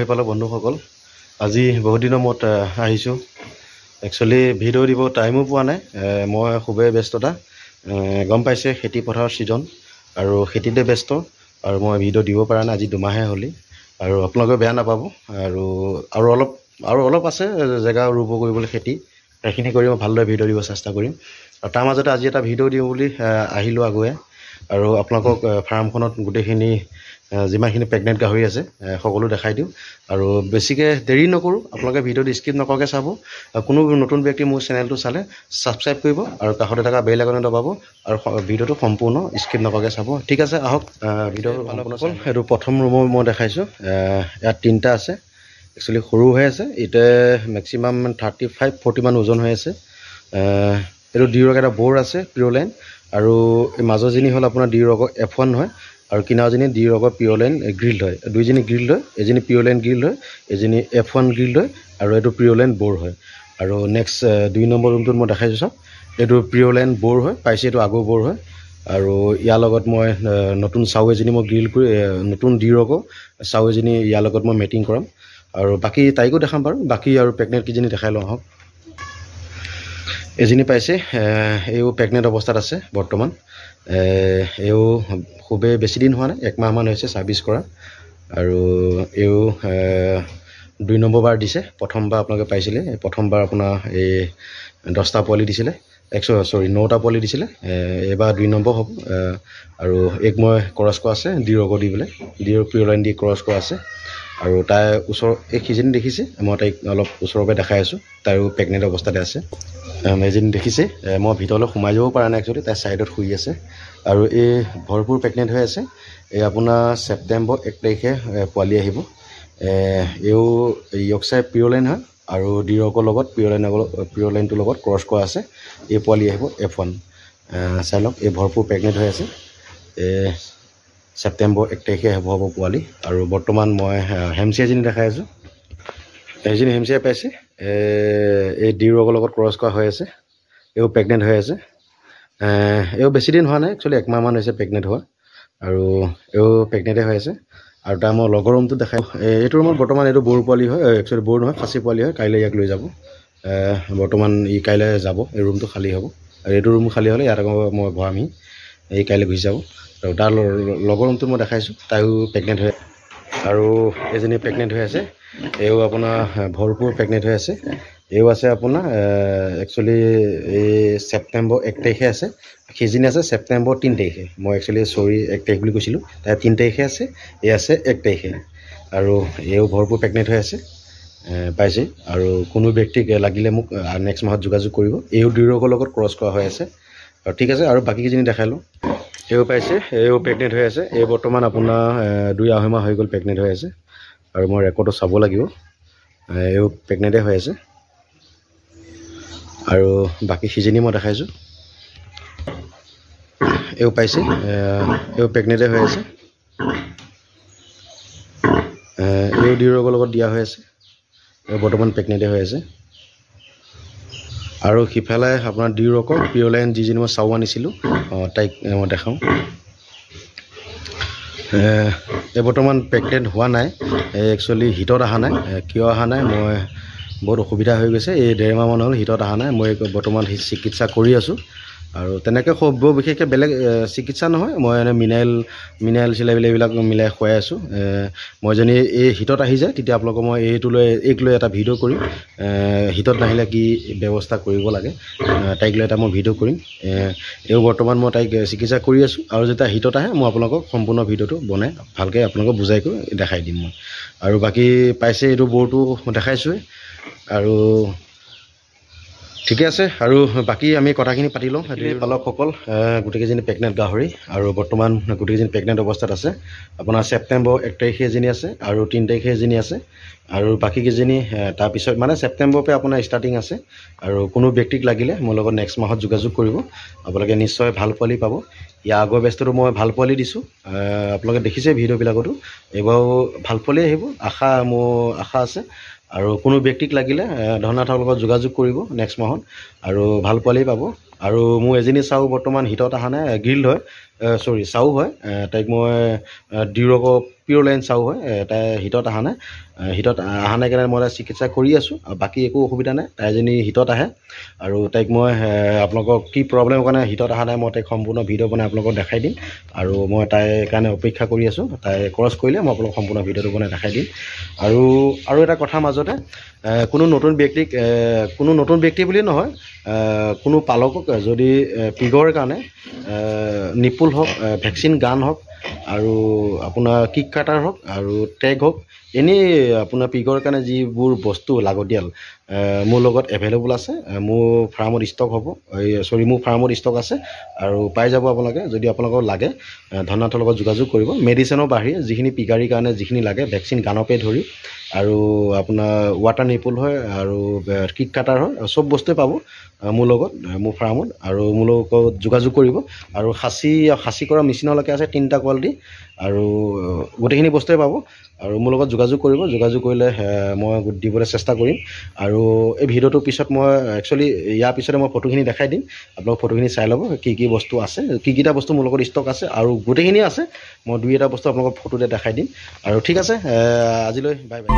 পালোঁ বন্ধুসকল আজি বহুত দিনৰ মূৰত আহিছোঁ একচুৱেলি ভিডিঅ' দিব টাইমো পোৱা নাই মই খুবেই ব্যস্ততা গম পাইছে খেতি পথাৰৰ ছিজন আৰু খেতিতে ব্যস্ত আৰু মই ভিডিঅ' দিব পৰা নাই আজি দুমাহে হ'লি আৰু আপোনালোকে বেয়া নাপাব আৰু অলপ আছে জেগা ৰুব কৰিবলৈ খেতি সেইখিনি কৰি মই ভালদৰে ভিডিঅ' দিব চেষ্টা কৰিম আৰু তাৰ মাজতে আজি এটা ভিডিঅ' দিওঁ বুলি আহিলোঁ আগুৱাই আৰু আপোনালোকক ফাৰ্মখনত গোটেইখিনি যিমানখিনি প্ৰেগনেণ্ট গাহৰি আছে সকলো দেখাই দিওঁ আৰু বেছিকৈ দেৰি নকৰোঁ আপোনালোকে ভিডিঅ'টো স্কিপ নকৰাকৈ চাব কোনো নতুন ব্যক্তি মোৰ চেনেলটো চালে ছাবস্ক্ৰাইব কৰিব আৰু কাষতে থকা বেল আইকন দবাব আৰু ভিডিঅ'টো সম্পূৰ্ণ স্কিপ নকৰাকৈ চাব ঠিক আছে আহক ভিডিঅ'টো সম্পূৰ্ণ এইটো প্ৰথম ৰুমৰ মই দেখাইছোঁ ইয়াত 3টা আছে একচুৱেলি সৰু হৈ আছে এতিয়া মেক্সিমাম 35-40 মান ওজন হৈ আছে এইটো ডি ৰক এটা বৰ আছে পিঅ'লাইন আৰু এই মাজৰজনী হ'ল আপোনাৰ ডি ৰকৰ F1 হয় আৰু কিনাৰজনী ডি ৰকৰ পিঅ'লাইন গ্ৰিল্ড হয় দুইজনী গ্ৰিল্ড হয় এজনী পিঅ'লাইন গ্ৰিল্ড হয় এজনী F1 গ্ৰিল্ড হয় আৰু এইটো পিঅ'লাইন বৰ হয় আৰু নেক্সট 2 নম্বৰ ৰুমটোত মই দেখাইছোঁ চাওক এইটো পিঅ'লাইন বৰ হয় পাইছে এইটো আগৰ বৰ হয় আৰু ইয়াৰ লগত মই নতুন চাউ এজনী মই গ্ৰিল কৰি নতুন ডি ৰকৰ চাউ এজনী ইয়াৰ লগত মই মেটিং কৰাম আৰু বাকী তাইকো দেখাম বাৰু বাকী আৰু প্ৰেগনেণ্ট কিজনী দেখাই লওঁ আহক এজনী পাইছে এইও প্ৰেগনেণ্ট অৱস্থাত আছে বৰ্তমান এইও খুবেই বেছি দিন হোৱা নাই 1 মাহমান হৈছে ছাৰ্ভিচ কৰা আৰু এইও 2 নম্বৰ বাৰ দিছে প্ৰথমবাৰ আপোনালোকে পাইছিলে প্ৰথমবাৰ আপোনাৰ এই 10টা পোৱালি দিছিলে 9টা পোৱালি দিছিলে এবাৰ 2 নম্বৰ হ'ব আৰু এক মই ক্ৰছ কৰা আছে ডি ৰক দি পেলাই ডি ৰক পিঅ'লাইন দি ক্ৰছ কৰা আছে আৰু তাই ওচৰ এই সিজনী দেখিছে মই তাইক অলপ ওচৰৰ পৰা দেখাই আছোঁ তাইও প্ৰেগনেণ্ট অৱস্থাতে আছে এজনী দেখিছে মই ভিতৰলৈ সোমাই যাব পৰা নাই একচুৱেলি তাই ছাইডত শুই আছে আৰু এই ভৰপূৰ প্ৰেগনেণ্ট হৈ আছে এই আপোনাৰ ছেপ্টেম্বৰ 1 তাৰিখে পোৱালি আহিব এও য়ৰ্কশ্বায়াৰ পিঅ'লাইন হয় আৰু ডি ৰকৰ লগত পিঅ'লাইনটোৰ লগত ক্ৰছ কৰা আছে এই পোৱালি আহিব F1 চাই লওক এই ভৰপূৰ প্ৰেগনেণ্ট হৈ আছে ছেপ্টেম্বৰ 1 তাৰিখে হ'ব পোৱালি আৰু বৰ্তমান মই হেমচিয়াজনী দেখাই আছোঁ এইজনী হেমচিয়া পাইছে এই ডি ৰকৰ লগত ক্ৰছ কৰা হৈ আছে এও প্ৰেগনেণ্ট হৈ আছে এও বেছি দিন হোৱা নাই একচুৱেলি 1 মাহমান হৈছে প্ৰেগনেণ্ট হোৱা আৰু এও প্ৰেগনেণ্টে হৈ আছে আৰু তাৰ মই লগৰ ৰুমটো দেখাই এইটো ৰুমত বৰ্তমান এইটো বৰ পোৱালি হয় একচুৱেলি বৰ নহয় খাচী পোৱালি হয় কাইলৈ ইয়াক লৈ যাব বৰ্তমান ই কাইলৈ যাব এই ৰুমটো খালী হ'ব আৰু এইটো ৰুম খালী হ'লে ইয়াত আকৌ মই ভৰামহি এই কাইলৈ গুচি যাব আৰু তাৰ লগৰ ৰুমটো মই দেখাইছোঁ তাইও প্ৰেগনেণ্ট হৈ আৰু এজনী প্ৰেগনেণ্ট হৈ আছে এও আপোনাৰ ভৰপূৰ প্ৰেগনেণ্ট হৈ আছে এও আছে আপোনাৰ একচুৱেলি এই ছেপ্টেম্বৰ 1 তাৰিখে আছে সেইজনী আছে ছেপ্টেম্বৰ 3 তাৰিখে মই একচুৱেলি 1 তাৰিখ বুলি কৈছিলোঁ তাই 3 তাৰিখে আছে এই আছে 1 তাৰিখে আৰু এও ভৰপূৰ প্ৰেগনেণ্ট হৈ আছে পাইছে আৰু কোনো ব্যক্তিক লাগিলে মোক নেক্সট মাহত যোগাযোগ কৰিব এও ডি ৰকৰ লগত ক্ৰছ কৰা হৈ আছে আৰু ঠিক আছে আৰু বাকীকেইজনী দেখাই লওঁ এও পাইছে এও প্ৰেগনেণ্ট হৈ আছে এই বৰ্তমান আপোনাৰ 2-2.5 মাহ হৈ গ'ল প্ৰেগনেণ্ট হৈ আছে আৰু মই ৰেকৰ্ডটো চাব লাগিব এও প্ৰেগনেণ্টে হৈ আছে আৰু বাকী সিজনী মই দেখাইছোঁ এও পাইছে এও প্ৰেগনেণ্টে হৈ আছে এও ডি ৰকৰ লগত দিয়া হৈ আছে এও বৰ্তমান প্ৰেগনেণ্টে হৈ আছে আৰু সিফালে আপোনাৰ ডি ৰকৰ পিঅ'লাইন যিজনী মই চাউ আনিছিলোঁ তাইক মই দেখাওঁ এই বৰ্তমান প্ৰেগনেণ্ট হোৱা নাই একচুৱেলি হিটত অহা নাই কিয় অহা নাই মই বহুত অসুবিধা হৈ গৈছে এই 1.5 মাহমান হ'ল হিটত অহা নাই মই বৰ্তমান চিকিৎসা কৰি আছোঁ আৰু তেনেকৈ বৰ বিশেষকৈ বেলেগ চিকিৎসা নহয় মই এনে মিনাৰেল চিলাইবিলাক মিলাই খুৱাই আছোঁ মই যদি এই হিটত আহি যায় তেতিয়া আপোনালোকক মই এইক লৈ এটা ভিডিঅ' কৰিম হিটত নাহিলে কি ব্যৱস্থা কৰিব লাগে তাইক লৈ এটা মই ভিডিঅ' কৰিম এও বৰ্তমান মই তাইক চিকিৎসা কৰি আছোঁ আৰু যেতিয়া হিটত আহে মই আপোনালোকক সম্পূৰ্ণ ভিডিঅ'টো বনাই ভালকৈ আপোনালোকক বুজাই কৰি দেখাই দিম মই আৰু বাকী পাইছে এইটো বৰটো দেখাইছোঁৱে আৰু ঠিকে আছে আৰু বাকী আমি কথাখিনি পাতি লওঁ পালকসকল গোটেইকেইজনী প্ৰেগনেণ্ট গাহৰি আৰু বৰ্তমান গোটেইকেইজনী প্ৰেগনেণ্ট অৱস্থাত আছে আপোনাৰ ছেপ্টেম্বৰ 1 তাৰিখে এজনী আছে আৰু 3 তাৰিখে এজনী আছে আৰু বাকীকেইজনী তাৰপিছত মানে ছেপ্টেম্বৰৰ পৰা আপোনাৰ ষ্টাৰ্টিং আছে আৰু কোনো ব্যক্তিক লাগিলে মোৰ লগত নেক্সট মাহত যোগাযোগ কৰিব আপোনালোকে নিশ্চয় ভাল পোৱালি পাব ইয়াৰ আগৰ বেষ্টটো মই ভাল পোৱালি দিছোঁ আপোনালোকে দেখিছে ভিডিঅ'বিলাকতো এইবাৰো ভাল পোৱালি আহিব মোৰ আশা আছে আৰু কোনো ব্যক্তিক লাগিলে ধনাথৰ লগত যোগাযোগ কৰিব নেক্সট মাহত আৰু ভাল পোৱালি পাব আৰু মোৰ এজনী চাউ বৰ্তমান হিটত অহা নাই, গ্ৰিল্ড হয়, চৰি চাউ হয়। তাইক মই ডিউৰক পিয়'ৰ লাইন চাউ হয়, তাই হিটত অহা নাই। হিটত অহা নাই কাৰণে মই তাই চিকিৎসা কৰি আছোঁ, আৰু বাকী একো অসুবিধা নাই। তাই এজনী হিটত আহে, আৰু তাইক মই আপোনালোকক কি প্ৰব্লেমৰ কাৰণে হিটত অহা নাই মই তাইক সম্পূৰ্ণ ভিডিঅ' বনাই আপোনালোকক দেখাই দিম। আৰু মই তাইৰ কাৰণে অপেক্ষা কৰি আছোঁ, তাই ক্ৰছ কৰিলে মই আপোনালোকক সম্পূৰ্ণ ভিডিঅ'টো বনাই দেখাই দিম। আৰু এটা কথা মাজতে, কোনো নতুন ব্যক্তি বুলি নহয়, কোনো পালকক যদি পিগৰ কাৰণে নিপুল হওক, ভেকচিন গান হওক, আৰু আপোনাৰ কিক কাটাৰ হওক, আৰু টেগ হওক, এনেই আপোনাৰ পিগৰ কাৰণে যিবোৰ বস্তু লাগতিয়াল মোৰ লগত এভেইলেবল আছে। মোৰ ফাৰ্মত ষ্টক হ'ব, মোৰ ফাৰ্মত ষ্টক আছে, আৰু পাই যাব আপোনালোকে। যদি আপোনালোকক লাগে ধননাথৰ লগত যোগাযোগ কৰিব। মেডিচিনৰ বাহিৰে যিখিনি পিগাৰীৰ কাৰণে যিখিনি লাগে, ভেকচিন গানপে ধৰি, আৰু আপোনাৰ ৱাটাৰ নিপুল হয়, আৰু কিক কাটাৰ হয়, চব বস্তুৱে পাব মোৰ লগত, মোৰ ফাৰ্মত। আৰু মোৰ লগত যোগাযোগ কৰিব। আৰু খাচী কৰা মেচিনলৈকে আছে 3টা কোৱালিটি, আৰু গোটেইখিনি বস্তুৱে পাব। আৰু মোৰ লগত যোগাযোগ কৰিব, যোগাযোগ কৰিলে মই দিবলৈ চেষ্টা কৰিম। আৰু এই ভিডিঅ'টোৰ পিছত মই একচুৱেলি ইয়াৰ পিছতে মই ফটোখিনি দেখাই দিম, আপোনালোক ফটোখিনি চাই ল'ব, কি বস্তু আছে, কিটা বস্তু মোৰ লগত ষ্টক আছে, আৰু গোটেইখিনি আছে। মই 2-এটা বস্তু আপোনালোকক ফটোতে দেখাই দিম। আৰু ঠিক আছে, আজিলৈ বাই বাই।